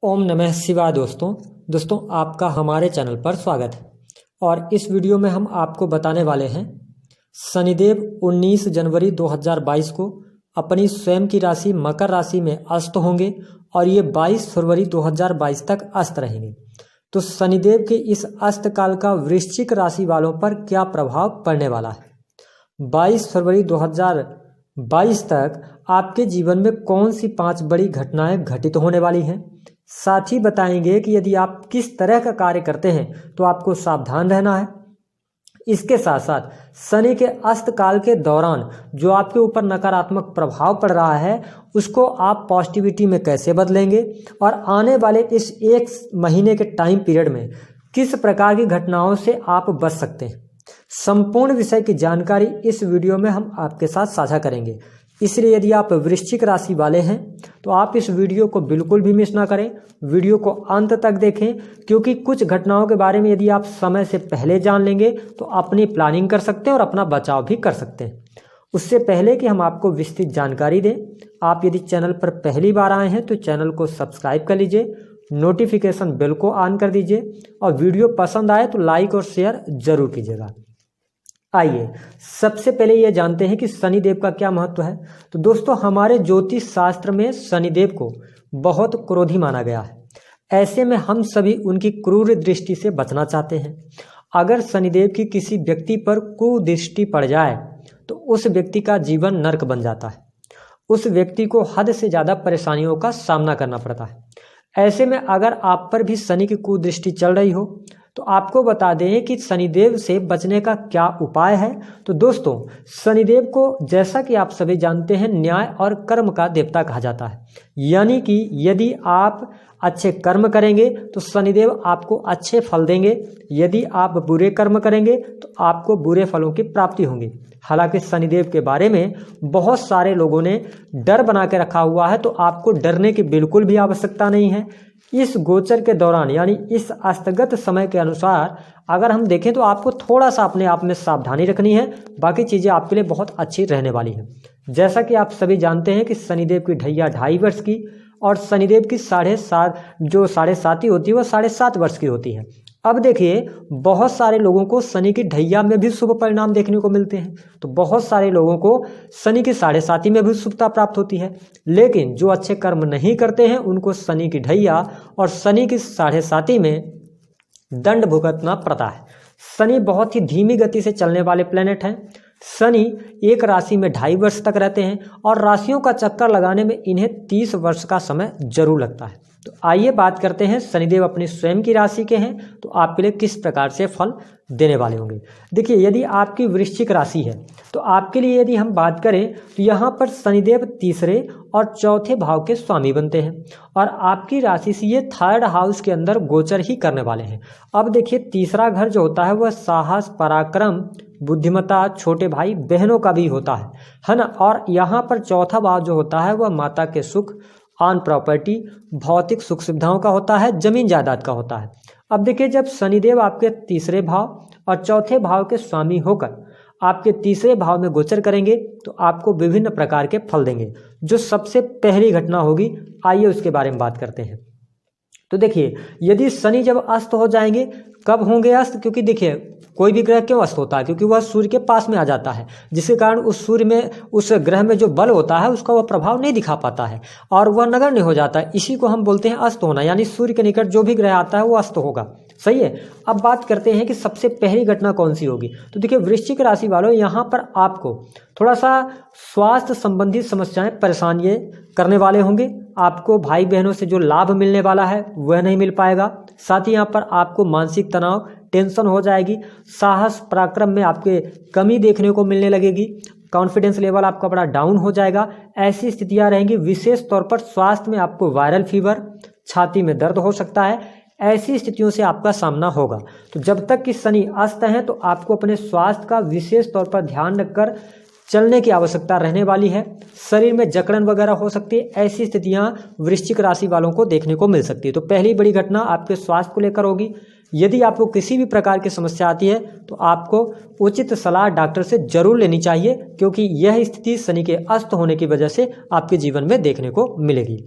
ओम नमः शिवाय। दोस्तों आपका हमारे चैनल पर स्वागत है। और इस वीडियो में हम आपको बताने वाले हैं शनिदेव 19 जनवरी 2022 को अपनी स्वयं की राशि मकर राशि में अस्त होंगे और ये 22 फरवरी 2022 तक अस्त रहेंगे। तो शनिदेव के इस अस्त काल का वृश्चिक राशि वालों पर क्या प्रभाव पड़ने वाला है, 22 फरवरी 2022 तक आपके जीवन में कौन सी 5 बड़ी घटनाएं घटित होने वाली हैं। साथ ही बताएंगे कि यदि आप किस तरह का कार्य करते हैं तो आपको सावधान रहना है। इसके साथ साथ शनि के अस्त काल के दौरान जो आपके ऊपर नकारात्मक प्रभाव पड़ रहा है उसको आप पॉजिटिविटी में कैसे बदलेंगे और आने वाले इस 1 महीने के टाइम पीरियड में किस प्रकार की घटनाओं से आप बच सकते हैं, संपूर्ण विषय की जानकारी इस वीडियो में हम आपके साथ साझा करेंगे। इसलिए यदि आप वृश्चिक राशि वाले हैं तो आप इस वीडियो को बिल्कुल भी मिस ना करें, वीडियो को अंत तक देखें, क्योंकि कुछ घटनाओं के बारे में यदि आप समय से पहले जान लेंगे तो अपनी प्लानिंग कर सकते हैं और अपना बचाव भी कर सकते हैं। उससे पहले कि हम आपको विस्तृत जानकारी दें, आप यदि चैनल पर पहली बार आए हैं तो चैनल को सब्सक्राइब कर लीजिए, नोटिफिकेशन बेल को ऑन कर दीजिए और वीडियो पसंद आए तो लाइक और शेयर जरूर कीजिएगा। आइए सबसे पहले ये जानते हैं कि शनिदेव का क्या महत्व है। तो दोस्तों हमारे ज्योतिष शास्त्र में शनिदेव को बहुत क्रोधी माना गया है। ऐसे में हम सभी उनकी क्रूर दृष्टि से बचना चाहते हैं। अगर शनिदेव की किसी व्यक्ति पर कुदृष्टि पड़ जाए तो उस व्यक्ति का जीवन नरक बन जाता है, उस व्यक्ति को हद से ज़्यादा परेशानियों का सामना करना पड़ता है। ऐसे में अगर आप पर भी शनि की कुदृष्टि चल रही हो तो आपको बता दें कि शनिदेव से बचने का क्या उपाय है। तो दोस्तों शनिदेव को जैसा कि आप सभी जानते हैं न्याय और कर्म का देवता कहा जाता है, यानी कि यदि आप अच्छे कर्म करेंगे तो शनिदेव आपको अच्छे फल देंगे, यदि आप बुरे कर्म करेंगे तो आपको बुरे फलों की प्राप्ति होगी। हालांकि शनिदेव के बारे में बहुत सारे लोगों ने डर बना के रखा हुआ है, तो आपको डरने की बिल्कुल भी आवश्यकता नहीं है। इस गोचर के दौरान यानी इस अस्तगत समय के अनुसार अगर हम देखें तो आपको थोड़ा सा अपने आप में सावधानी रखनी है, बाकी चीज़ें आपके लिए बहुत अच्छी रहने वाली हैं। जैसा कि आप सभी जानते हैं कि शनिदेव की ढैया 2.5 वर्ष की और शनिदेव की 7.5 होती है वो 7.5 वर्ष की होती है। अब देखिए बहुत सारे लोगों को शनि की ढैया में भी शुभ परिणाम देखने को मिलते हैं, तो बहुत सारे लोगों को शनि की 7.5 में भी शुभता प्राप्त होती है, लेकिन जो अच्छे कर्म नहीं करते हैं उनको शनि की ढैया और शनि की 7.5 में दंड भुगतना पड़ता है। शनि बहुत ही धीमी गति से चलने वाले प्लेनेट हैं। शनि एक राशि में 2.5 वर्ष तक रहते हैं और राशियों का चक्कर लगाने में इन्हें 30 वर्ष का समय जरूर लगता है। तो आइए बात करते हैं शनिदेव अपनी स्वयं की राशि के हैं तो आपके लिए किस प्रकार से फल देने वाले होंगे। देखिए यदि आपकी वृश्चिक राशि है तो आपके लिए यदि हम बात करें तो यहाँ पर शनिदेव 3रे और 4थे भाव के स्वामी बनते हैं और आपकी राशि से ये 3rd हाउस के अंदर गोचर ही करने वाले हैं। अब देखिए तीसरा घर जो होता है वह साहस, पराक्रम, बुद्धिमत्ता, छोटे भाई बहनों का भी होता है ना। और यहाँ पर 4था भाव जो होता है वह माता के सुख, ऑन प्रॉपर्टी, भौतिक सुख सुविधाओं का होता है, जमीन जायदाद का होता है। अब देखिए जब शनिदेव आपके 3रे भाव और 4थे भाव के स्वामी होकर आपके 3रे भाव में गोचर करेंगे तो आपको विभिन्न प्रकार के फल देंगे। जो सबसे पहली घटना होगी आइए उसके बारे में बात करते हैं। तो देखिए यदि शनि जब अस्त हो जाएंगे, कब होंगे अस्त, क्योंकि देखिए कोई भी ग्रह क्यों अस्त होता है, क्योंकि वह सूर्य के पास में आ जाता है, जिसके कारण उस सूर्य में उस ग्रह में जो बल होता है उसका वह प्रभाव नहीं दिखा पाता है और वह नगण्य हो जाता है। इसी को हम बोलते हैं अस्त होना, यानी सूर्य के निकट जो भी ग्रह आता है वो अस्त होगा। सही है। अब बात करते हैं कि सबसे पहली घटना कौन सी होगी। तो देखिए वृश्चिक राशि वालों यहाँ पर आपको थोड़ा सा स्वास्थ्य संबंधी समस्याएं परेशानी करने वाले होंगे। आपको भाई बहनों से जो लाभ मिलने वाला है वह नहीं मिल पाएगा। साथ ही यहाँ पर आपको मानसिक तनाव, टेंशन हो जाएगी, साहस पराक्रम में आपके कमी देखने को मिलने लगेगी, कॉन्फिडेंस लेवल आपका बड़ा डाउन हो जाएगा। ऐसी स्थितियां रहेंगी। विशेष तौर पर स्वास्थ्य में आपको वायरल फीवर, छाती में दर्द हो सकता है, ऐसी स्थितियों से आपका सामना होगा। तो जब तक कि शनि अस्त हैं तो आपको अपने स्वास्थ्य का विशेष तौर पर ध्यान रखकर चलने की आवश्यकता रहने वाली है। शरीर में जकड़न वगैरह हो सकती है, ऐसी स्थितियां वृश्चिक राशि वालों को देखने को मिल सकती है। तो पहली बड़ी घटना आपके स्वास्थ्य को लेकर होगी। यदि आपको किसी भी प्रकार की समस्या आती है तो आपको उचित सलाह डॉक्टर से जरूर लेनी चाहिए, क्योंकि यह स्थिति शनि के अस्त होने की वजह से आपके जीवन में देखने को मिलेगी।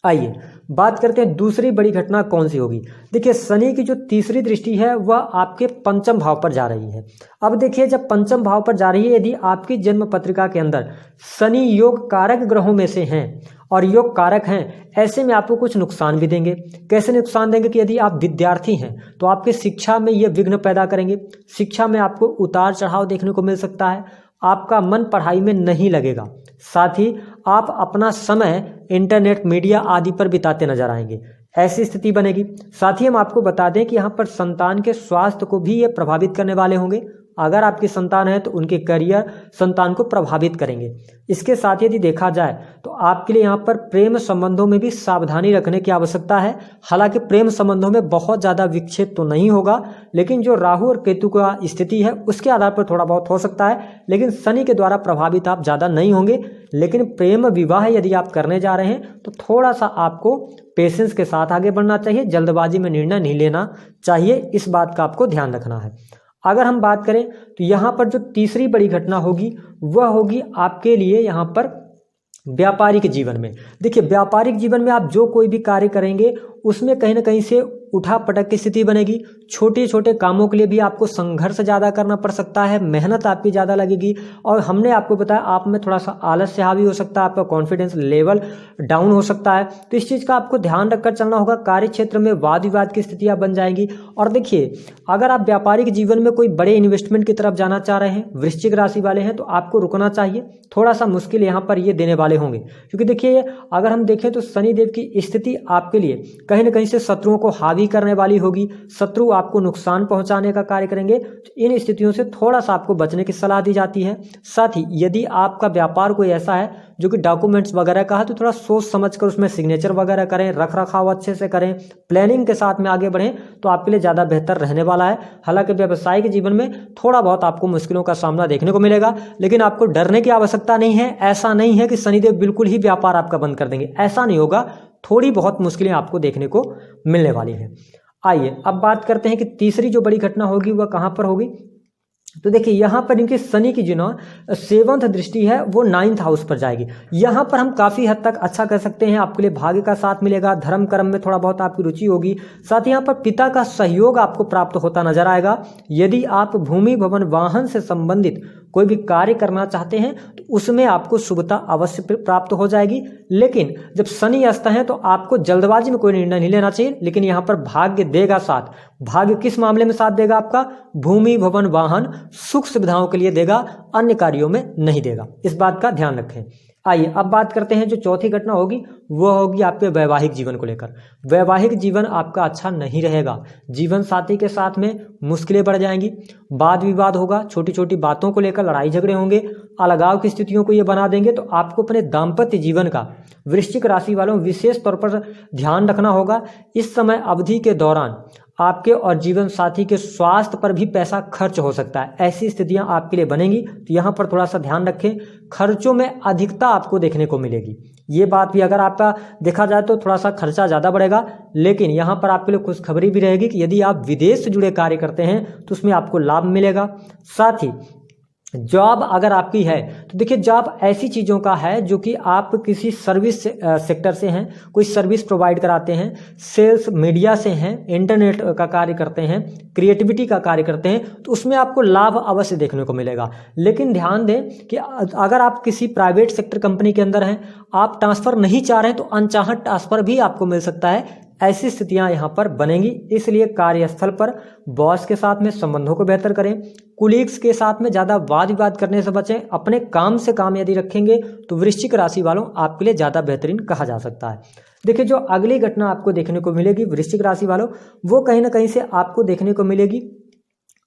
आइए बात करते हैं दूसरी बड़ी घटना कौन सी होगी। देखिए शनि की जो तीसरी दृष्टि है वह आपके पंचम भाव पर जा रही है। अब देखिए जब पंचम भाव पर जा रही है, यदि आपकी जन्म पत्रिका के अंदर शनि योग कारक ग्रहों में से हैं और योग कारक हैं, ऐसे में आपको कुछ नुकसान भी देंगे। कैसे नुकसान देंगे कि यदि आप विद्यार्थी हैं तो आपके शिक्षा में ये विघ्न पैदा करेंगे, शिक्षा में आपको उतार चढ़ाव देखने को मिल सकता है, आपका मन पढ़ाई में नहीं लगेगा, साथ ही आप अपना समय इंटरनेट मीडिया आदि पर बिताते नजर आएंगे, ऐसी स्थिति बनेगी। साथ ही हम आपको बता दें कि यहाँ पर संतान के स्वास्थ्य को भी ये प्रभावित करने वाले होंगे। अगर आपकी संतान है तो उनके करियर संतान को प्रभावित करेंगे। इसके साथ यदि देखा जाए तो आपके लिए यहाँ पर प्रेम संबंधों में भी सावधानी रखने की आवश्यकता है। हालांकि प्रेम संबंधों में बहुत ज़्यादा विक्षेप तो नहीं होगा, लेकिन जो राहु और केतु का स्थिति है उसके आधार पर थोड़ा बहुत हो सकता है, लेकिन शनि के द्वारा प्रभावित आप ज़्यादा नहीं होंगे। लेकिन प्रेम विवाह यदि आप करने जा रहे हैं तो थोड़ा सा आपको पेशेंस के साथ आगे बढ़ना चाहिए, जल्दबाजी में निर्णय नहीं लेना चाहिए, इस बात का आपको ध्यान रखना है। अगर हम बात करें तो यहाँ पर जो तीसरी बड़ी घटना होगी वह होगी आपके लिए यहाँ पर व्यापारिक जीवन में। देखिए व्यापारिक जीवन में आप जो कोई भी कार्य करेंगे उसमें कहीं ना कहीं से उठा पटक की स्थिति बनेगी। छोटे छोटे कामों के लिए भी आपको संघर्ष ज़्यादा करना पड़ सकता है, मेहनत आपकी ज़्यादा लगेगी। और हमने आपको बताया आप में थोड़ा सा आलस्य हावी हो सकता है, आपका कॉन्फिडेंस लेवल डाउन हो सकता है, तो इस चीज़ का आपको ध्यान रखकर चलना होगा। कार्य क्षेत्र में वाद विवाद की स्थितियाँ बन जाएंगी। और देखिए अगर आप व्यापारिक जीवन में कोई बड़े इन्वेस्टमेंट की तरफ जाना चाह रहे हैं, वृश्चिक राशि वाले हैं, तो आपको रुकना चाहिए। थोड़ा सा मुश्किल यहाँ पर ये देने वाले होंगे, क्योंकि देखिए अगर हम देखें तो शनिदेव की स्थिति आपके लिए कहीं ना कहीं से शत्रुओं को हावी करने वाली होगी। शत्रु आपको नुकसान पहुंचाने का कार्य करेंगे, तो इन स्थितियों से थोड़ा सा आपको बचने की सलाह दी जाती है। साथ ही यदि आपका व्यापार कोई ऐसा है जो कि डॉक्यूमेंट्स वगैरह का है, तो थोड़ा सोच समझकर उसमें सिग्नेचर वगैरह करें, रख रखाव अच्छे से करें, प्लानिंग के साथ में आगे बढ़ें, तो आपके लिए ज़्यादा बेहतर रहने वाला है। हालांकि व्यवसायिक जीवन में थोड़ा बहुत आपको मुश्किलों का सामना देखने को मिलेगा, लेकिन आपको डरने की आवश्यकता नहीं है। ऐसा नहीं है कि शनिदेव बिल्कुल ही व्यापार आपका बंद कर देंगे, ऐसा नहीं होगा। थोड़ी बहुत मुश्किलें आपको देखने को मिलने वाली हैं। आइए अब बात करते हैं कि तीसरी जो बड़ी घटना होगी वह कहाँ पर होगी। तो देखिए यहाँ पर इनकी शनि की जो ना 7th दृष्टि है वो 9th हाउस पर जाएगी। यहाँ पर हम काफ़ी हद तक अच्छा कह सकते हैं, आपके लिए भाग्य का साथ मिलेगा, धर्म कर्म में थोड़ा बहुत आपकी रुचि होगी। साथ ही यहाँ पर पिता का सहयोग आपको प्राप्त होता नजर आएगा। यदि आप भूमि भवन वाहन से संबंधित कोई भी कार्य करना चाहते हैं तो उसमें आपको शुभता अवश्य प्राप्त हो जाएगी। लेकिन जब शनि अस्त है तो आपको जल्दबाजी में कोई निर्णय नहीं लेना चाहिए, लेकिन यहाँ पर भाग्य देगा साथ। भाग्य किस मामले में साथ देगा आपका? भूमि भवन वाहन सुख सुविधाओं के लिए देगा, अन्य कार्यों में नहीं देगा, इस बात का ध्यान रखें। आइए अब बात करते हैं जो चौथी घटना होगी वह होगी आपके वैवाहिक जीवन को लेकर। वैवाहिक जीवन आपका अच्छा नहीं रहेगा, जीवन साथी के साथ में मुश्किलें बढ़ जाएंगी, वाद विवाद होगा, छोटी छोटी बातों को लेकर लड़ाई झगड़े होंगे, अलगाव की स्थितियों को ये बना देंगे। तो आपको अपने दाम्पत्य जीवन का वृश्चिक राशि वालों विशेष तौर पर ध्यान रखना होगा। इस समय अवधि के दौरान आपके और जीवन साथी के स्वास्थ्य पर भी पैसा खर्च हो सकता है, ऐसी स्थितियां आपके लिए बनेंगी। तो यहाँ पर थोड़ा सा ध्यान रखें, खर्चों में अधिकता आपको देखने को मिलेगी। ये बात भी अगर आपका देखा जाए तो थोड़ा सा खर्चा ज़्यादा बढ़ेगा, लेकिन यहाँ पर आपके लिए खुशखबरी भी रहेगी कि यदि आप विदेश से जुड़े कार्य करते हैं तो उसमें आपको लाभ मिलेगा। साथ ही जॉब अगर आपकी है तो देखिए जॉब ऐसी चीज़ों का है जो कि आप किसी सर्विस सेक्टर से हैं, कोई सर्विस प्रोवाइड कराते हैं, सेल्स मीडिया से हैं, इंटरनेट का कार्य करते हैं, क्रिएटिविटी का कार्य करते हैं, तो उसमें आपको लाभ अवश्य देखने को मिलेगा। लेकिन ध्यान दें कि अगर आप किसी प्राइवेट सेक्टर कंपनी के अंदर हैं, आप ट्रांसफ़र नहीं चाह रहे हैं तो अनचाहत ट्रांसफ़र भी आपको मिल सकता है, ऐसी स्थितियां यहां पर बनेंगी। इसलिए कार्यस्थल पर बॉस के साथ में संबंधों को बेहतर करें, कुलीग्स के साथ में ज़्यादा वाद विवाद करने से बचें, अपने काम से काम यदि रखेंगे तो वृश्चिक राशि वालों आपके लिए ज़्यादा बेहतरीन कहा जा सकता है। देखिए जो अगली घटना आपको देखने को मिलेगी वृश्चिक राशि वालों, वो कहीं ना कहीं से आपको देखने को मिलेगी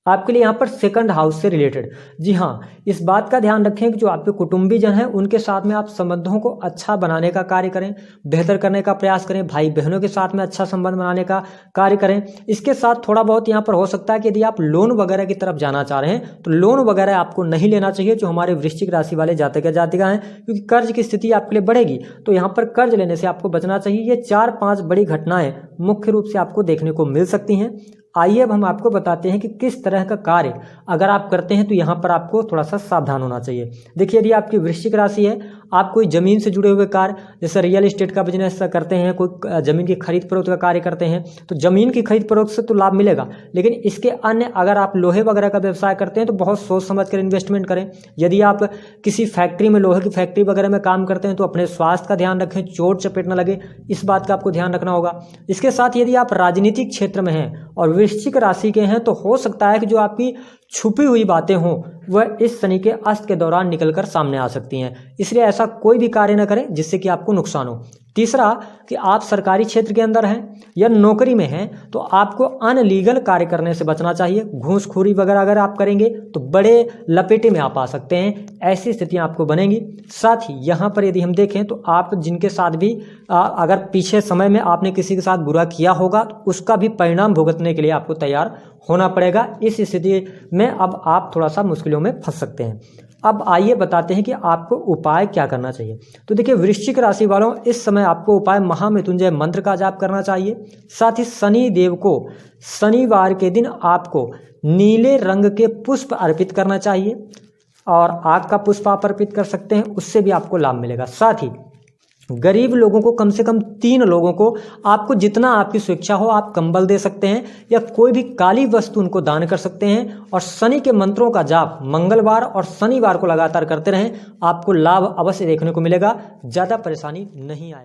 आपके लिए यहाँ पर 2nd हाउस से रिलेटेड। जी हाँ, इस बात का ध्यान रखें कि जो आपके कुटुंबीजन हैं उनके साथ में आप संबंधों को अच्छा बनाने का कार्य करें, बेहतर करने का प्रयास करें, भाई बहनों के साथ में अच्छा संबंध बनाने का कार्य करें। इसके साथ थोड़ा बहुत यहाँ पर हो सकता है कि यदि आप लोन वगैरह की तरफ जाना चाह रहे हैं तो लोन वगैरह आपको नहीं लेना चाहिए, जो हमारे वृश्चिक राशि वाले जातक जातिका हैं, क्योंकि कर्ज की स्थिति आपके लिए बढ़ेगी, तो यहाँ पर कर्ज लेने से आपको बचना चाहिए। ये 4-5 बड़ी घटनाएं मुख्य रूप से आपको देखने को मिल सकती हैं। आइए अब हम आपको बताते हैं कि किस तरह का कार्य अगर आप करते हैं तो यहाँ पर आपको थोड़ा सा सावधान होना चाहिए। देखिए यदि आपकी वृश्चिक राशि है, आप कोई ज़मीन से जुड़े हुए कार्य, जैसे रियल इस्टेट का बिजनेस करते हैं, कोई ज़मीन की खरीद फरोख्त का कार्य करते हैं, तो ज़मीन की खरीद फरोख्त से तो लाभ मिलेगा, लेकिन इसके अन्य अगर आप लोहे वगैरह का व्यवसाय करते हैं तो बहुत सोच समझ कर इन्वेस्टमेंट करें। यदि आप किसी फैक्ट्री में, लोहे की फैक्ट्री वगैरह में काम करते हैं तो अपने स्वास्थ्य का ध्यान रखें, चोट चपेट न लगे, इस बात का आपको ध्यान रखना होगा। इसके साथ यदि आप राजनीतिक क्षेत्र में हैं और वृश्चिक राशि के हैं तो हो सकता है कि जो आपकी छुपी हुई बातें हों वह इस शनि के अस्त के दौरान निकलकर सामने आ सकती हैं, इसलिए ऐसा कोई भी कार्य न करें जिससे कि आपको नुकसान हो। तीसरा, कि आप सरकारी क्षेत्र के अंदर हैं या नौकरी में हैं तो आपको अनलीगल कार्य करने से बचना चाहिए। घूसखोरी वगैरह अगर आप करेंगे तो बड़े लपेटे में आप आ सकते हैं, ऐसी स्थितियां आपको बनेंगी। साथ ही यहाँ पर यदि हम देखें तो आप जिनके साथ भी अगर पीछे समय में आपने किसी के साथ बुरा किया होगा तो उसका भी परिणाम भुगतने के लिए आपको तैयार होना पड़ेगा। इस स्थिति में अब आप थोड़ा सा मुश्किलों में फंस सकते हैं। अब आइए बताते हैं कि आपको उपाय क्या करना चाहिए। तो देखिए, वृश्चिक राशि वालों, इस समय आपको उपाय महामृत्युंजय मंत्र का जाप करना चाहिए। साथ ही शनि देव को शनिवार के दिन आपको नीले रंग के पुष्प अर्पित करना चाहिए और आग का पुष्प आप अर्पित कर सकते हैं, उससे भी आपको लाभ मिलेगा। साथ ही गरीब लोगों को, कम से कम 3 लोगों को, आपको जितना आपकी स्वेच्छा हो आप कंबल दे सकते हैं या कोई भी काली वस्तु उनको दान कर सकते हैं। और शनि के मंत्रों का जाप मंगलवार और शनिवार को लगातार करते रहें, आपको लाभ अवश्य देखने को मिलेगा, ज़्यादा परेशानी नहीं आएगी।